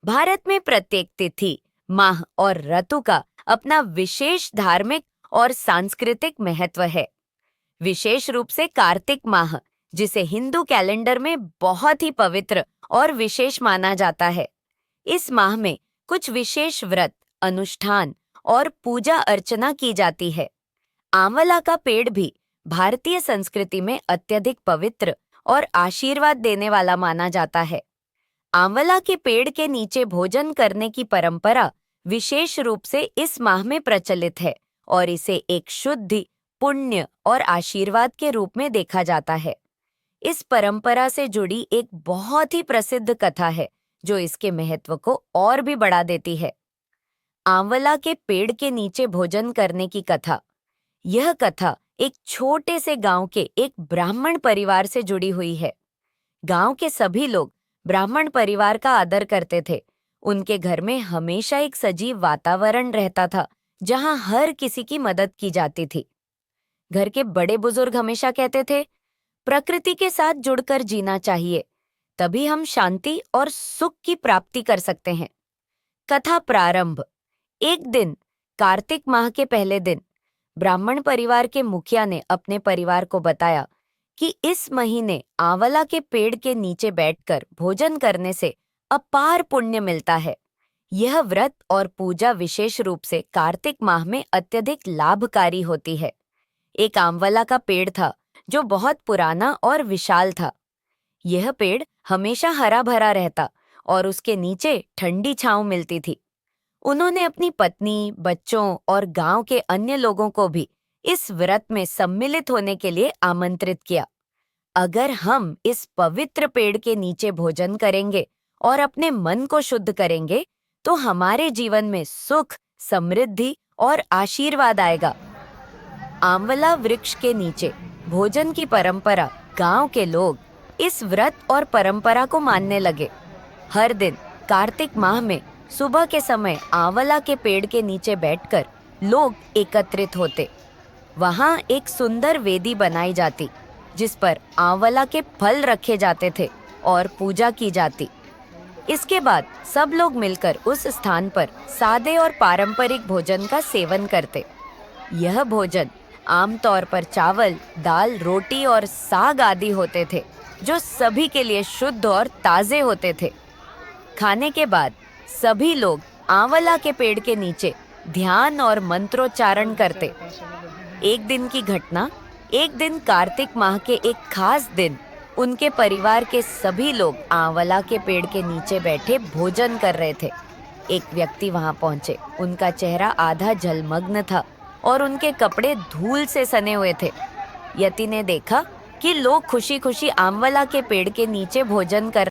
भारत में प्रत्येक तिथि, माह और ऋतु का अपना विशेष धार्मिक और सांस्कृतिक महत्व है। विशेष रूप से कार्तिक माह, जिसे हिंदू कैलेंडर में बहुत ही पवित्र और विशेष माना जाता है। इस माह में कुछ विशेष व्रत, अनुष्ठान और पूजा अर्चना की जाती है। आंवला का पेड़ भी भारतीय संस्कृति में अत्यधिक पवित्र और आशीर्वाद देने वाला माना जाता है। आंवला के पेड़ के नीचे भोजन करने की परंपरा विशेष रूप से इस माह में प्रचलित है और इसे एक शुद्ध, पुण्य और आशीर्वाद के रूप में देखा जाता है। इस परंपरा से जुड़ी एक बहुत ही प्रसिद्ध कथा है जो इसके महत्व को और भी बढ़ा देती है। आंवला के पेड़ के नीचे भोजन करने की कथा। यह कथा एक छोटे से गांव के एक ब्राह्मण परिवार से जुड़ी हुई है। गांव के सभी लोग ब्राह्मण परिवार का आदर करते थे। उनके घर में हमेशा एक सजीव वातावरण रहता था जहां हर किसी की मदद की जाती थी। घर के बड़े बुजुर्ग हमेशा कहते थे, प्रकृति के साथ जुड़कर जीना चाहिए, तभी हम शांति और सुख की प्राप्ति कर सकते हैं। कथा प्रारंभ। एक दिन कार्तिक माह के पहले दिन ब्राह्मण परिवार के मुखिया ने अपने परिवार को बताया कि इस महीने आंवला के पेड़ के नीचे बैठकर भोजन करने से अपार पुण्य मिलता है। यह व्रत और पूजा विशेष रूप से कार्तिक माह में अत्यधिक लाभकारी होती है। एक आंवला का पेड़ था जो बहुत पुराना और विशाल था। यह पेड़ हमेशा हरा भरा रहता और उसके नीचे ठंडी छांव मिलती थी। उन्होंने अपनी पत्नी, बच्चों और गांव के अन्य लोगों को भी इस व्रत में सम्मिलित होने के लिए आमंत्रित किया। अगर हम इस पवित्र पेड़ के नीचे भोजन करेंगे और अपने मन को शुद्ध करेंगे तो हमारे जीवन में सुख, समृद्धि और आशीर्वाद आएगा। आंवला वृक्ष के नीचे भोजन की परंपरा, गांव के लोग इस व्रत और परंपरा को मानने लगे। हर दिन कार्तिक माह में सुबह के समय आंवला के पेड़ के नीचे बैठकर लोग एकत्रित होते। वहां एक सुंदर वेदी बनाई जाती जिस पर आंवला के फल रखे जाते थे और पूजा की जाती। इसके बाद सब लोग मिलकर उस स्थान पर सादे और पारंपरिक भोजन का सेवन करते। यह भोजन आमतौर पर चावल, दाल, रोटी और साग आदि होते थे जो सभी के लिए शुद्ध और ताजे होते थे। खाने के बाद सभी लोग आंवला के पेड़ के नीचे ध्यान और मंत्रोच्चारण करते। एक दिन की घटना। एक दिन कार्तिक माह के एक खास दिन उनके परिवार के सभी लोग आंवला के पेड़ के नीचे बैठे भोजन कर रहे थे। एक व्यक्ति वहां पहुंचे। उनका चेहरा आधा जलमग्न था और उनके कपड़े धूल से सने हुए थे। यति ने देखा कि लोग खुशी खुशी आंवला के पेड़ के नीचे भोजन कर